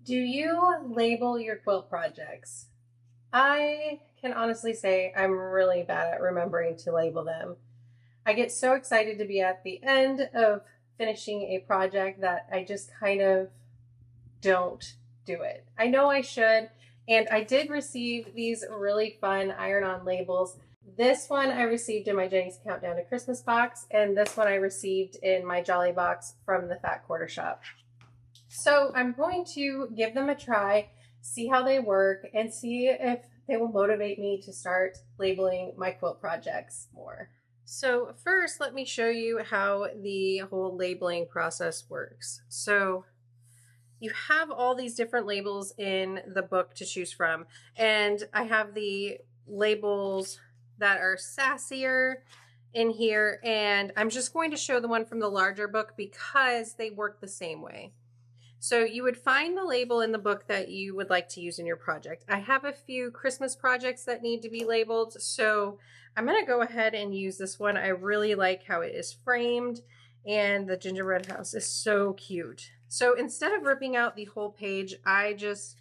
Do you label your quilt projects? I can honestly say I'm really bad at remembering to label them. I get so excited to be at the end of finishing a project that I just kind of don't do it. I know I should, and I did receive these really fun iron-on labels. This one I received in my Jenny's Countdown to Christmas box, and this one I received in my Jolly box from the Fat Quarter Shop. So I'm going to give them a try, see how they work, and see if they will motivate me to start labeling my quilt projects more. So first, let me show you how the whole labeling process works. So you have all these different labels in the book to choose from, and I have the labels that are sassier in here, and I'm just going to show the one from the larger book because they work the same way. So you would find the label in the book that you would like to use in your project. I have a few Christmas projects that need to be labeled, so I'm going to go ahead and use this one. I really like how it is framed, and the gingerbread house is so cute. So instead of ripping out the whole page, I just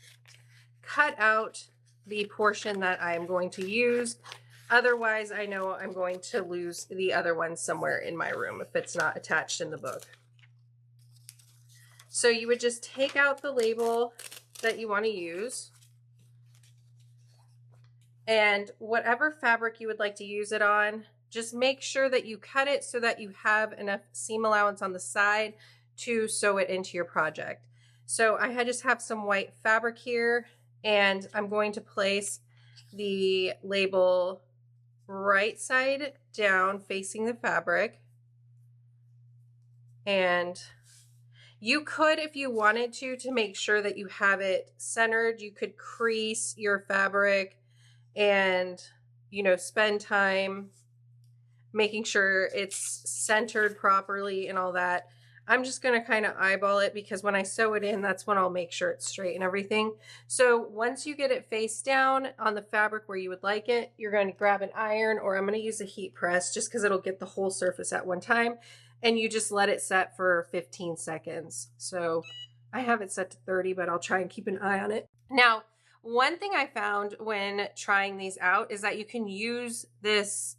cut out the portion that I'm going to use. Otherwise, I know I'm going to lose the other one somewhere in my room if it's not attached in the book. So you would just take out the label that you want to use, and whatever fabric you would like to use it on, just make sure that you cut it so that you have enough seam allowance on the side to sew it into your project. So I just have some white fabric here, and I'm going to place the label right side down facing the fabric. And you could, if you wanted to make sure that you have it centered, you could crease your fabric and, spend time making sure it's centered properly and all that. I'm just going to kind of eyeball it because when I sew it in, that's when I'll make sure it's straight and everything. So once you get it face down on the fabric where you would like it, you're going to grab an iron, or I'm going to use a heat press just because it'll get the whole surface at one time. And you just let it set for 15 seconds. So I have it set to 30, but I'll try and keep an eye on it. Now, one thing I found when trying these out is that you can use this,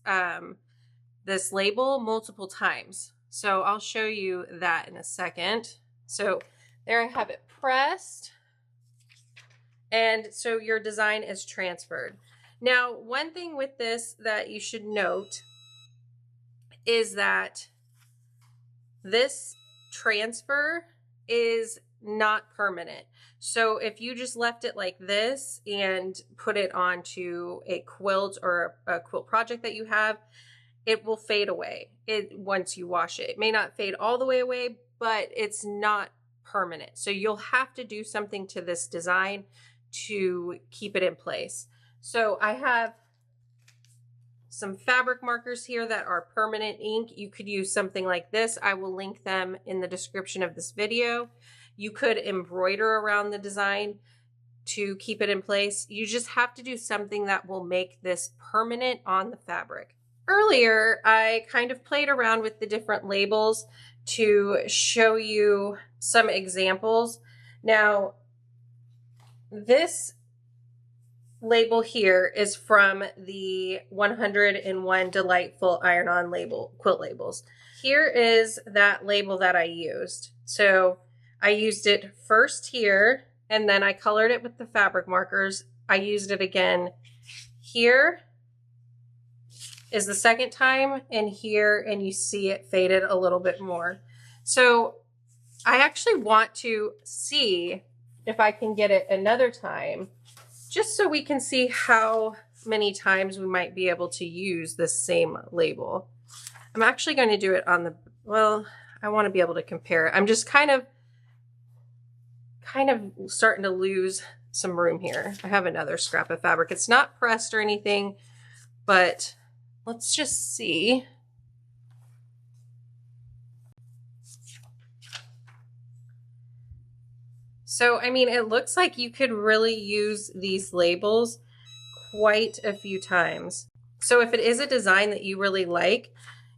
this label multiple times. So I'll show you that in a second. So there I have it pressed. And so your design is transferred. Now, one thing with this that you should note is that this transfer is not permanent. So if you just left it like this and put it onto a quilt or a quilt project that you have, it will fade away once you wash it. It may not fade all the way away, but it's not permanent. So you'll have to do something to this design to keep it in place. So I have some fabric markers here that are permanent ink. You could use something like this. I will link them in the description of this video. You could embroider around the design to keep it in place. You just have to do something that will make this permanent on the fabric. Earlier, I kind of played around with the different labels to show you some examples. Now, this label here is from the 101 Delightful Iron-On quilt labels. Here is that label that I used. So I used it first here, and then I colored it with the fabric markers. I used it again here is the second time, and here, and you see it faded a little bit more. So I actually want to see if I can get it another time, just so we can see how many times we might be able to use this same label. I'm actually going to do it on the, well, I want to be able to compare it. I'm just kind of starting to lose some room here. I have another scrap of fabric. It's not pressed or anything, but let's just see. So, I mean, it looks like you could really use these labels quite a few times. So if it is a design that you really like,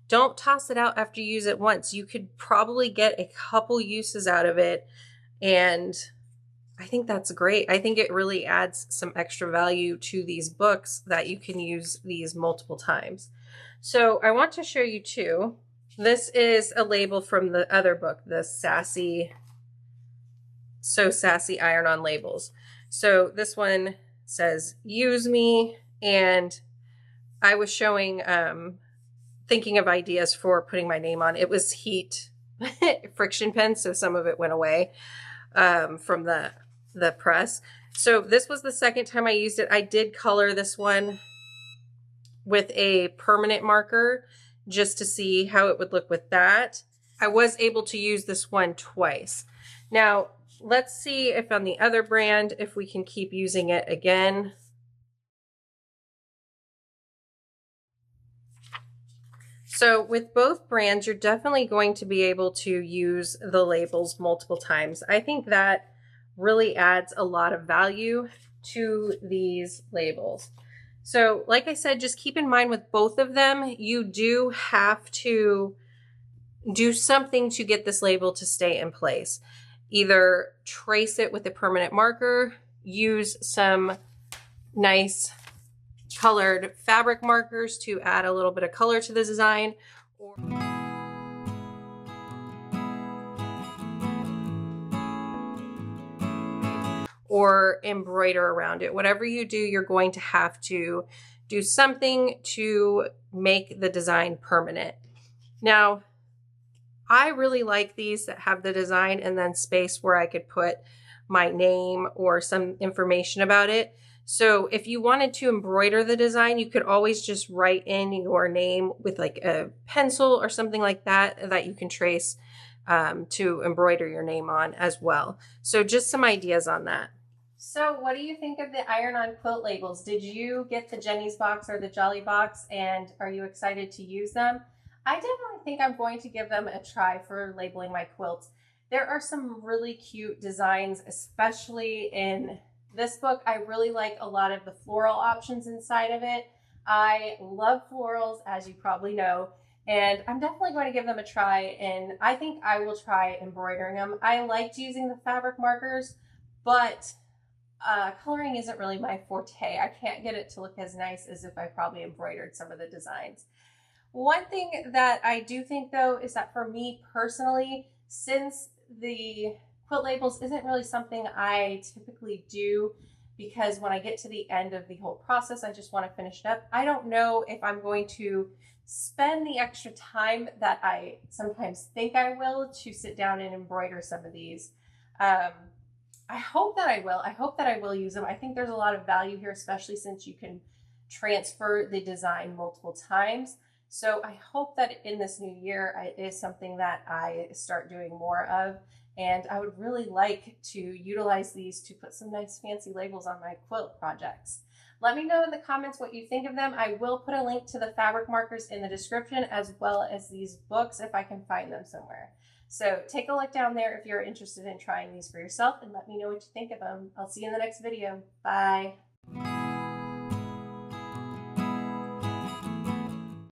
don't toss it out after you use it once. You could probably get a couple uses out of it and I think that's great. I think it really adds some extra value to these books that you can use these multiple times. So I want to show you two. This is a label from the other book, the So Sassy Iron-On Labels. So this one says, use me, and I was showing, thinking of ideas for putting my name on. It was heat friction pen, so some of it went away from the press. So this was the second time I used it. I did color this one with a permanent marker just to see how it would look with that. I was able to use this one twice. Now, let's see if on the other brand, if we can keep using it again. So with both brands, you're definitely going to be able to use the labels multiple times. I think that really adds a lot of value to these labels. So like I said, just keep in mind with both of them, you do have to do something to get this label to stay in place. Either trace it with a permanent marker, use some nice colored fabric markers to add a little bit of color to the design, or embroider around it. Whatever you do, you're going to have to do something to make the design permanent. Now, I really like these that have the design and then space where I could put my name or some information about it. So if you wanted to embroider the design, you could always just write in your name with like a pencil or something like that that you can trace to embroider your name on as well. So just some ideas on that. So what do you think of the iron-on quilt labels? Did you get the Jenny's box or the Jolly box, and are you excited to use them? I definitely think I'm going to give them a try for labeling my quilts. There are some really cute designs, especially in this book. I really like a lot of the floral options inside of it. I love florals, as you probably know, and I'm definitely going to give them a try, and I think I will try embroidering them. I liked using the fabric markers, but coloring isn't really my forte. I can't get it to look as nice as if I probably embroidered some of the designs. One thing that I do think though is that for me personally, since the quilt labels isn't really something I typically do, because when I get to the end of the whole process, I just want to finish it up. I don't know if I'm going to spend the extra time that I sometimes think I will to sit down and embroider some of these. I hope that I will. I hope that I will use them. I think there's a lot of value here, especially since you can transfer the design multiple times. So I hope that in this new year, it is something that I start doing more of. And I would really like to utilize these to put some nice fancy labels on my quilt projects. Let me know in the comments what you think of them. I will put a link to the fabric markers in the description, as well as these books if I can find them somewhere. So take a look down there if you're interested in trying these for yourself, and let me know what you think of them. I'll see you in the next video. Bye.